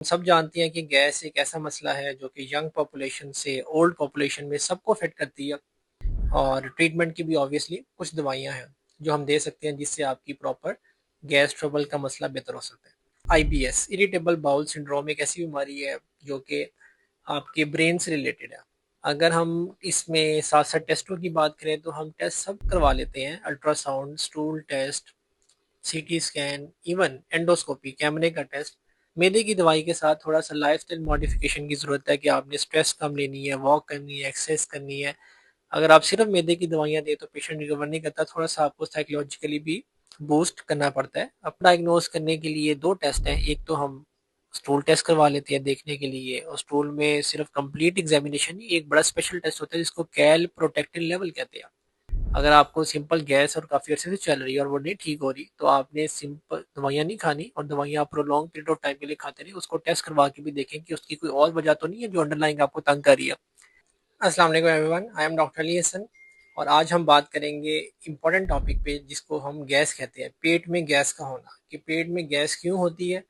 सब जानते हैं कि गैस एक ऐसा मसला है जो कि यंग पॉपुलेशन से ओल्ड पॉपुलेशन में सबको अफेक्ट करती है। और ट्रीटमेंट की भी ऑब्वियसली कुछ दवाइयां हैं जो हम दे सकते हैं जिससे आपकी प्रॉपर गैस ट्रबल का मसला बेहतर हो सकता है। आईबीएस इरिटेबल बाउल सिंड्रोम एक ऐसी बीमारी है जो कि आपके ब्रेन से रिलेटेड है। अगर हम इसमें साथ साथ टेस्टों की बात करें तो हम टेस्ट सब करवा लेते हैं, ultrasound, stool test, CT scan, even endoscopy, कैमरे का टेस्ट। मैदे की दवाई के साथ थोड़ा सा लाइफस्टाइल मॉडिफिकेशन की ज़रूरत है कि आपने स्ट्रेस कम लेनी है, वॉक करनी है, एक्सरसाइज करनी है। अगर आप सिर्फ मैदे की दवाइयाँ दें तो पेशेंट रिकवर नहीं करता, थोड़ा सा आपको साइकोलॉजिकली भी बूस्ट करना पड़ता है। अब डायग्नोज करने के लिए दो टेस्ट हैं, एक तो हम स्टूल टेस्ट करवा लेते हैं देखने के लिए, और स्टूल में सिर्फ कंप्लीट एग्जामिनेशन नहीं, एक बड़ा स्पेशल टेस्ट होता है जिसको कैल प्रोटेक्टिन लेवल कहते हैं। अगर आपको सिंपल गैस और काफ़ी अर्से से चल रही है और वो नहीं ठीक हो रही तो आपने सिंपल दवाइयाँ नहीं खानी, और दवाइयाँ आप प्रोलॉन्ग पीरियड ऑफ टाइम के लिए खाते रहिए। उसको टेस्ट करवा के भी देखें कि उसकी कोई और वजह तो नहीं है जो अंडरलाइंग आपको तंग कर रही है। अस्सलाम वालेकुम everyone, I am doctor Ali Hasan. और आज हम बात करेंगे इम्पोर्टेंट टॉपिक पे जिसको हम गैस कहते हैं, पेट में गैस का होना। कि पेट में गैस क्यों होती है,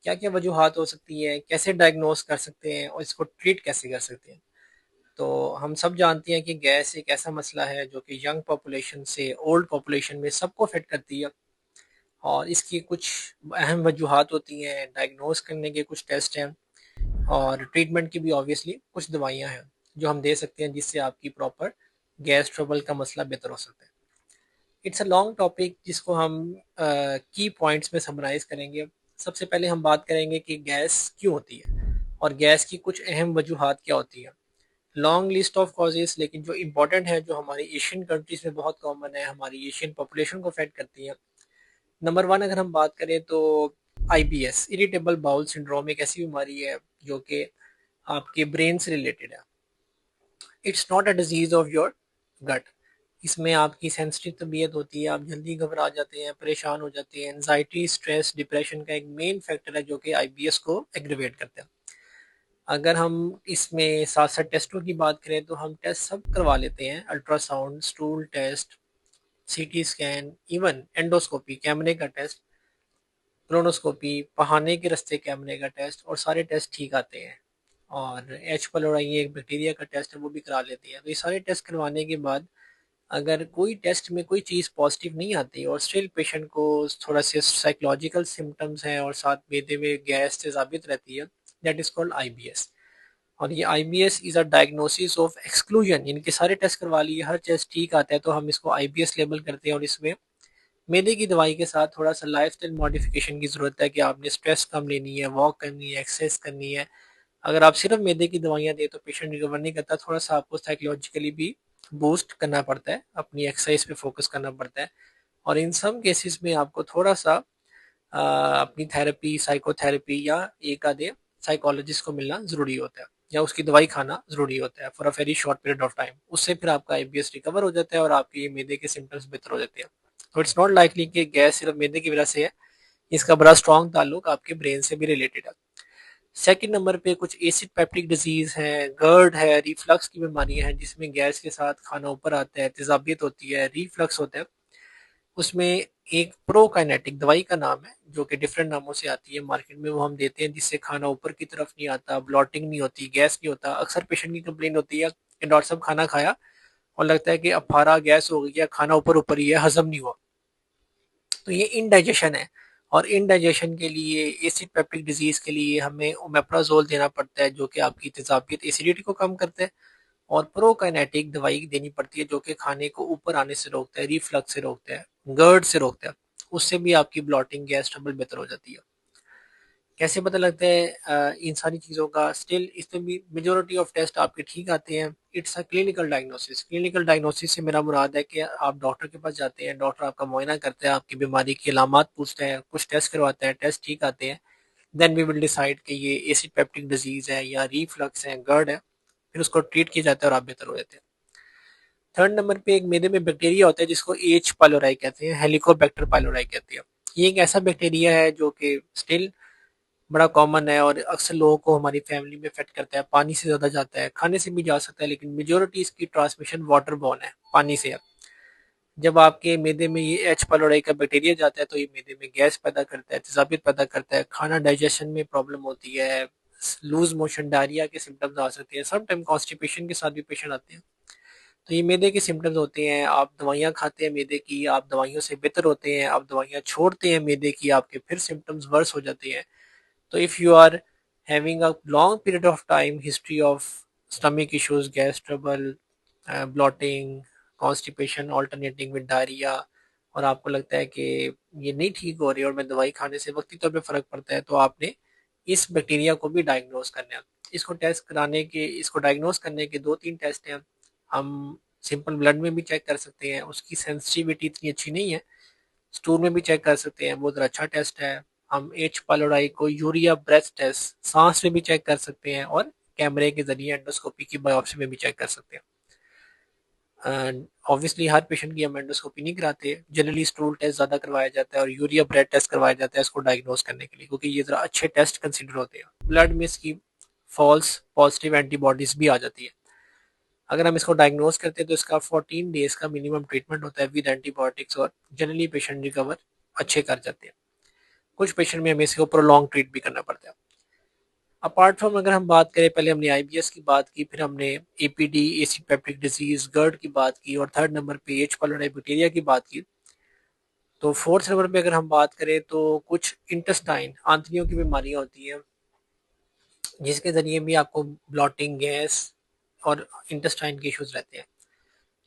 क्या क्या वजूहात हो सकती है, कैसे डायग्नोस कर सकते हैं और इसको ट्रीट कैसे कर सकते हैं। तो हम सब जानते हैं कि गैस एक ऐसा मसला है जो कि यंग पॉपुलेशन से ओल्ड पॉपुलेशन में सबको अफेक्ट करती है। और इसकी कुछ अहम वजूहात होती हैं, डायग्नोस करने के कुछ टेस्ट हैं, और ट्रीटमेंट की भी ऑब्वियसली कुछ दवाइयाँ हैं जो हम दे सकते हैं जिससे आपकी प्रॉपर गैस ट्रबल का मसला बेहतर हो सकता है। इट्स अ लॉन्ग टॉपिक जिसको हम की पॉइंट्स में समराइज करेंगे। सबसे पहले हम बात करेंगे कि गैस क्यों होती है और गैस की कुछ अहम वजूहात क्या होती है। लॉन्ग लिस्ट ऑफ कॉजेज, लेकिन जो इम्पोर्टेंट है, जो हमारी एशियन कंट्रीज में बहुत कॉमन है, हमारी एशियन पॉपुलेशन को अफेक्ट करती है। नंबर वन अगर हम बात करें तो आईबीएस इरिटेबल बाउल सिंड्रोम एक ऐसी बीमारी है जो कि आपके ब्रेन से रिलेटेड है। It's not a disease of your gut. इसमें आपकी सेंसिटिव तबीयत होती है, आप जल्दी घबरा जाते हैं, परेशान हो जाते हैं। एनजाइटी, स्ट्रेस, डिप्रेशन का एक मेन फैक्टर है जो कि आईबीएस को एग्रीवेट करते हैं। अगर हम इसमें साथ साथ टेस्टों की बात करें तो हम टेस्ट सब करवा लेते हैं, ultrasound, stool test, CT scan, even endoscopy, कैमरे का टेस्ट, क्रोनोस्कोपी, पहाने के रास्ते कैमरे का टेस्ट, और सारे टेस्ट ठीक आते हैं। और एच पलोराई एक बैक्टीरिया का टेस्ट है, वो भी करा लेते हैं। तो ये सारे टेस्ट करवाने के बाद अगर कोई टेस्ट में कोई चीज़ पॉजिटिव नहीं आती और स्टिल पेशेंट को थोड़ा से साइकोलॉजिकल सिम्टम्स हैं और साथ बेदे में गैस से साबित रहती है, दैट इज़ कॉल्ड आईबीएस। और ये IBS is a diagnosis of exclusion. इनके सारे टेस्ट करवा लिए, हर टेस्ट ठीक आता है तो हम इसको आईबीएस लेबल करते हैं। और इसमें मैदे की दवाई के साथ थोड़ा सा लाइफस्टाइल मॉडिफिकेशन की ज़रूरत है कि आपने स्ट्रेस कम लेनी है, वॉक करनी है, एक्सरसाइज करनी है। अगर आप सिर्फ मैदे की दवाइयाँ दें तो पेशेंट रिकवर नहीं करता, थोड़ा सा आपको साइकोलॉजिकली भी बूस्ट करना पड़ता है, अपनी एक्सरसाइज पे फोकस करना पड़ता है। और इन सम केसेस में आपको थोड़ा सा अपनी थेरेपी, साइकोथेरेपी या एक आधे साइकोलॉजिस्ट को मिलना ज़रूरी होता है, या उसकी दवाई खाना ज़रूरी होता है for a very short period of time. उससे फिर आपका आईबीएस रिकवर हो जाता है और आपके ये मैदे के सिम्टम्स बेहतर हो जाते हैं। तो इट्स नॉट लाइकली कि गैस सिर्फ मैदे की वजह से है, इसका बड़ा स्ट्रॉन्ग ताल्लुक आपके ब्रेन से भी रिलेटेड है। सेकंड नंबर पे कुछ एसिड पेप्टिक डिजीज है, गर्ड है, रिफ्लक्स की बीमारियां हैं जिसमें गैस के साथ खाना ऊपर आता है, तेजाबियत होती है, रिफ्लक्स होता है। उसमें एक प्रोकाइनेटिक दवाई का नाम है जो कि डिफरेंट नामों से आती है मार्केट में, वो हम देते हैं जिससे खाना ऊपर की तरफ नहीं आता, ब्लॉटिंग नहीं होती, गैस नहीं होता। अक्सर पेशेंट की कंप्लेन होती है कि डॉक्टर साहब खाना खाया और लगता है कि अफारा गैस हो गई है, खाना ऊपर ऊपर ही है, हजम नहीं हुआ। तो ये इनडाइजेशन है। और इनडाइजेशन के लिए, एसिड पेप्टिक डिजीज के लिए हमें ओमेप्राजोल देना पड़ता है जो कि आपकी तेजाबियत, एसिडिटी को कम करता है। और प्रोकाइनेटिक दवाई देनी पड़ती है जो कि खाने को ऊपर आने से रोकता है, रिफ्लक्स से रोकता है, गर्ड से रोकता है। उससे भी आपकी ब्लॉटिंग, गैस ट्रबल बेहतर हो जाती है। कैसे पता लगता है इन सारी चीज़ों का? स्टिल इसमें भी मेजोरिटी ऑफ टेस्ट आपके ठीक आते हैं। It's a clinical diagnosis. Clinical diagnosis से मेरा मुराद है कि आप डॉक्टर के पास जाते हैं, डॉक्टर आपका मुआयना करता है, आपकी बीमारी की अलामात पूछते हैं, कुछ टेस्ट करवाते हैं, टेस्ट ठीक आते हैं, देन वी विल डिसाइड कि ये एसिड पेप्टिक डिजीज़ है या रिफ्लक्स है, गर्ड है। फिर उसको ट्रीट किया जाता है और आप बेहतर हो जाते हैं। थर्ड नंबर पे एक मैदे में बैक्टीरिया होता है जिसको एच पाइलोराई कहते हैं, हेलिकोबैक्टर पाइलोराई कहते हैं। ये एक ऐसा बैक्टीरिया है जो कि स्टिल बड़ा कॉमन है और अक्सर लोगों को हमारी फैमिली में इफेक्ट करता है। पानी से ज़्यादा जाता है, खाने से भी जा सकता है, लेकिन मेजोरिटी इसकी ट्रांसमिशन वाटर बॉर्न है, पानी से है। जब आपके मैदे में ये एच पाइलोराई का बैक्टीरिया जाता है तो ये मैदे में गैस पैदा करता है, तेजाबियत पैदा करता है, खाना डाइजेशन में प्रॉब्लम होती है, लूज मोशन, डायरिया के सिम्टम्स आ सकते हैं, सम टाइम कॉन्स्टिपेशन के साथ भी पेशेंट आते हैं। तो ये मैदे के सिम्टम्स होते हैं। आप दवाइयाँ खाते हैं मैदे की, आप दवाइयों से बेहतर होते हैं, आप दवाइयाँ छोड़ते हैं मैदे की, आपके फिर सिम्टम्स वर्स हो जाते हैं। तो if you are having a long period of time history of stomach issues, gas trouble, bloating, constipation alternating with diarrhoea, और आपको लगता है कि ये नहीं ठीक हो रही और मैं दवाई खाने से वक्ती तौर पे फ़र्क पड़ता है, तो आपने इस बैक्टीरिया को भी डायग्नोज करना है। इसको डायग्नोज करने के 2-3 टेस्ट हैं। हम सिंपल ब्लड में भी चेक कर सकते हैं, उसकी सेंसिटिविटी इतनी अच्छी नहीं है। स्टूल में भी चेक कर सकते हैं, बहुत अच्छा टेस्ट है। हम एच पाइलोराई को यूरिया ब्रेथ टेस्ट सांस में भी चेक कर सकते हैं, और कैमरे के जरिए एंडोस्कोपी की बायोप्सी में भी चेक कर सकते हैं। एंड ऑब्वियसली हर पेशेंट की हम एंडोस्कोपी नहीं कराते, जनरली स्टूल टेस्ट ज़्यादा करवाया जाता है और यूरिया ब्रेथ टेस्ट करवाया जाता है इसको डायग्नोज करने के लिए, क्योंकि ये ज़रा अच्छे टेस्ट कंसिडर होते हैं। ब्लड में इसकी फॉल्स पॉजिटिव एंटीबॉडीज भी आ जाती है। अगर हम इसको डायग्नोज करते हैं तो इसका 14 डेज का मिनिमम ट्रीटमेंट होता है विद एंटीबायोटिक्स, और जनरली पेशेंट रिकवर अच्छे कर जाते हैं। कुछ पेशेंट में हमें इसको प्रोलॉन्ग ट्रीट भी करना पड़ता है। अपार्ट फ्रॉम, अगर हम बात करें, पहले हमने आईबीएस की बात की, फिर हमने एपीडी, एसिड पेप्टिक डिजीज, गर्ड की बात की, और थर्ड नंबर पे एच पाइलोराई बैक्टीरिया की बात की। तो फोर्थ नंबर पे अगर हम बात करें तो कुछ इंटेस्टाइन, आंतड़ियों की बीमारियां होती हैं, जिसके जरिए भी आपको ब्लॉटिंग, गैस और इंटेस्टाइन के इश्यूज रहते हैं।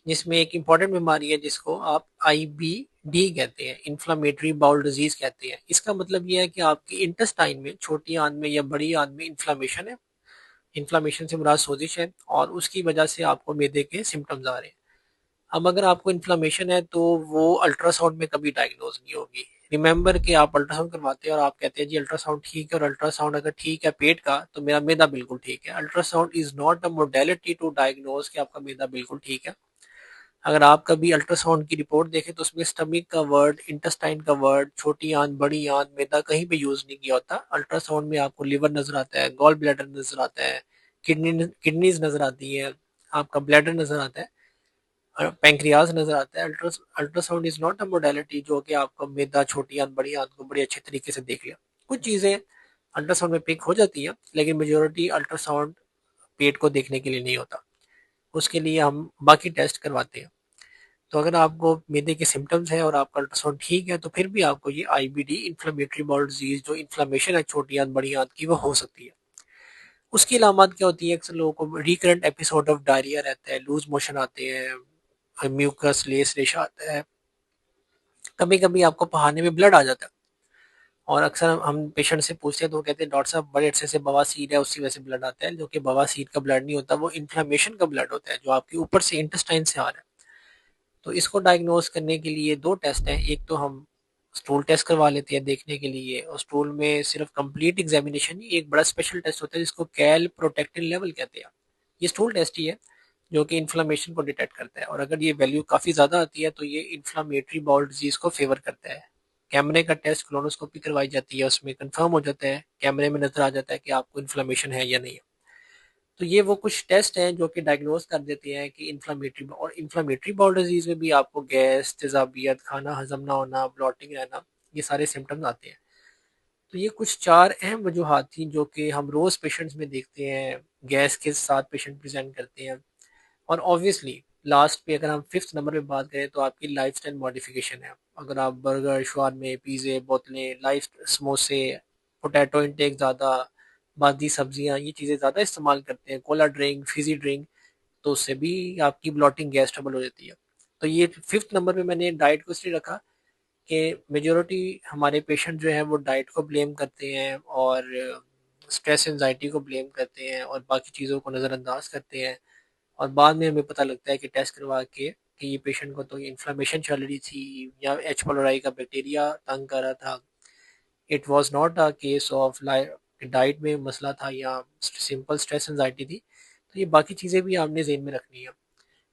जिसमें एक इम्पॉर्टेंट बीमारी है जिसको आप आईबीडी कहते हैं, इन्फ्लामेटरी बाउल डिजीज कहते हैं। इसका मतलब ये है कि आपकी इंटेस्टाइन में, छोटी आंत में या बड़ी आंत में इन्फ्लामेशन है। इन्फ्लामेशन से मुराद सोजिश है, और उसकी वजह से आपको मैदे के सिम्टम्स आ रहे हैं। अब अगर आपको इन्फ्लामेशन है तो वो अल्ट्रासाउंड में कभी डायग्नोज नहीं होगी। रिमेंबर कि आप अल्ट्रासाउंड करवाते हैं और आप कहते हैं जी अल्ट्रासाउंड ठीक है, और अल्ट्रासाउंड अगर ठीक है पेट का तो मेरा मैदा बिल्कुल ठीक है। Ultrasound is not a modality to diagnose कि आपका मैदा बिल्कुल ठीक है। अगर आप कभी अल्ट्रासाउंड की रिपोर्ट देखें तो उसमें स्टमक का वर्ड, इंटेस्टाइन का वर्ड, छोटी आंत, बड़ी आंत, मैदा कहीं पे यूज नहीं किया होता। अल्ट्रासाउंड में आपको लिवर नजर आता है, गॉल ब्लैडर नजर आता है, किडनीज नजर आती है, आपका ब्लैडर नजर आता है, पैंक्रियाज नजर आता है। Ultrasound is not a modality जो कि आपको मैदा, छोटी आंत, बड़ी आंत को बड़े अच्छे तरीके से देख लिया। कुछ चीजें अल्ट्रासाउंड में पिक हो जाती है, लेकिन मेजोरिटी अल्ट्रासाउंड पेट को देखने के लिए नहीं होता। उसके लिए हम बाकी टेस्ट करवाते हैं। तो अगर आपको मैदे के सिम्टम्स हैं और आपका अल्ट्रासाउंड ठीक है तो फिर भी आपको ये आईबीडी, इन्फ्लेमेटरी बाउल डिजीज, जो इन्फ्लेमेशन है छोटी आंत, बड़ी आंत की, वो हो सकती है। उसकी अलामत क्या होती है? अक्सर लोगों को रिकरेंट एपिसोड ऑफ डायरिया रहता है, लूज मोशन आते हैं, म्यूकस लेस रेशा आता है, कभी कभी आपको पहाने में ब्लड आ जाता है। और अक्सर हम पेशेंट से पूछते हैं तो वो कहते हैं डॉक्टर साहब बड़े अच्छे से बवासीर है, उसी वजह से ब्लड आता है, जो कि बवासीर का ब्लड नहीं होता, वो इन्फ्लेमेशन का ब्लड होता है जो आपके ऊपर से इंटेस्टाइन से आ रहा है। तो इसको डायग्नोज करने के लिए दो टेस्ट हैं। एक तो हम स्टूल टेस्ट करवा लेते हैं देखने के लिए, और स्टूल में सिर्फ कंप्लीट एग्जामिनेशन नहीं, एक बड़ा स्पेशल टेस्ट होता है जिसको कैल प्रोटेक्टिन लेवल कहते हैं। ये स्टूल टेस्ट ही है जो कि इन्फ्लामेशन को डिटेक्ट करता है, और अगर ये वैल्यू काफ़ी ज़्यादा आती है तो ये इन्फ्लामेटरी बाउल डिजीज को फेवर करता है। कैमरे का टेस्ट, कोलोनोस्कोपी करवाई जाती है, उसमें कंफर्म हो जाता है, कैमरे में नजर आ जाता है कि आपको इन्फ्लामेशन है या नहीं है। तो ये वो कुछ टेस्ट हैं जो कि डायग्नोज कर देते हैं कि इन्फ्लामेटरी बाउल डिजीज में भी आपको गैस, तेजाबियत, खाना हजम ना होना, ब्लॉटिंग रहना, ये सारे सिम्टम्स आते हैं। तो ये कुछ 4 अहम वजूहात थी जो कि हम रोज़ पेशेंट्स में देखते हैं, गैस के साथ पेशेंट प्रेजेंट करते हैं। और ऑब्वियसली लास्ट पे अगर हम फिफ्थ नंबर पे बात करें तो आपकी लाइफस्टाइल मॉडिफिकेशन है। अगर आप बर्गर, शवारमे, पिज़्ज़े, बोतलें, लाइफ समोसे, पोटैटो इंटेक ज़्यादा, बादी सब्जियां, ये चीज़ें ज़्यादा इस्तेमाल करते हैं, कोला ड्रिंक, फिजी ड्रिंक, तो उससे भी आपकी ब्लॉटिंग, गैस ट्रबल हो जाती है। तो ये फिफ्थ नंबर पे मैंने डाइट को इसलिए रखा कि मेजोरिटी हमारे पेशेंट जो है वो डाइट को ब्लेम करते हैं, और स्ट्रेस एंजाइटी को ब्लेम करते हैं, और बाकी चीज़ों को नज़रअंदाज करते हैं। और बाद में हमें पता लगता है कि टेस्ट करवा के कि ये पेशेंट को तो इन्फ्लेमेशन चल रही थी, या एच पाइलोराई का बैक्टीरिया तंग कर रहा था। It was not a case of diet में मसला था, या सिंपल स्ट्रेस एंजाइटी थी। तो ये बाकी चीज़ें भी आपने जेहन में रखनी है।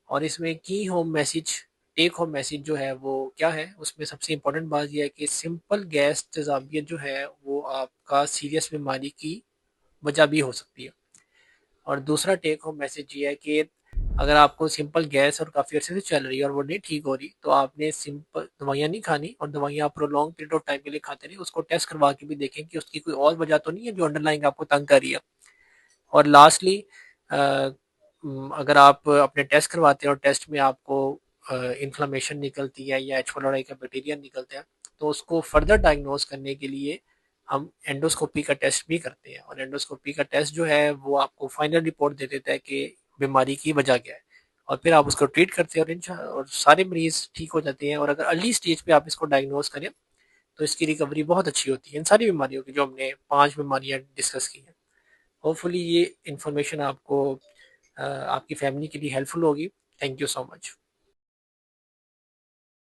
और इसमें key home message, take home message जो है वो क्या है, उसमें सबसे इम्पोर्टेंट बात यह है कि सिंपल गैस तेजाबियत जो है वो आपका सीरियस बीमारी की वजह भी हो सकती है। और दूसरा टेक होम मैसेज ये है कि अगर आपको सिंपल गैस और काफ़ी अर्से से चल रही है और वो नहीं ठीक हो रही, तो आपने सिंपल दवाइयाँ नहीं खानी, और दवाइयाँ आप प्रोलॉन्ग पीरियड ऑफ टाइम के लिए खाते रहिए। उसको टेस्ट करवा के भी देखें कि उसकी कोई और वजह तो नहीं है जो अंडरलाइंग आपको तंग कर रही है। और लास्टली, अगर आप अपने टेस्ट करवाते हैं और टेस्ट में आपको इन्फ्लेमेशन निकलती है या एच पीलोराई का बैक्टीरिया निकलता है, तो उसको फर्दर डायग्नोज करने के लिए हम एंडोस्कोपी का टेस्ट भी करते हैं। और एंडोस्कोपी का टेस्ट जो है वो आपको फाइनल रिपोर्ट दे देता है कि बीमारी की वजह क्या है, और फिर आप उसको ट्रीट करते हैं, और सारे मरीज ठीक हो जाते हैं। और अगर अर्ली स्टेज पे आप इसको डायग्नोज करें तो इसकी रिकवरी बहुत अच्छी होती है इन सारी बीमारियों की, जो हमने 5 बीमारियां डिस्कस की हैं। होपफुली ये इन्फॉर्मेशन आपको आपकी फैमिली के लिए हेल्पफुल होगी। Thank you so much.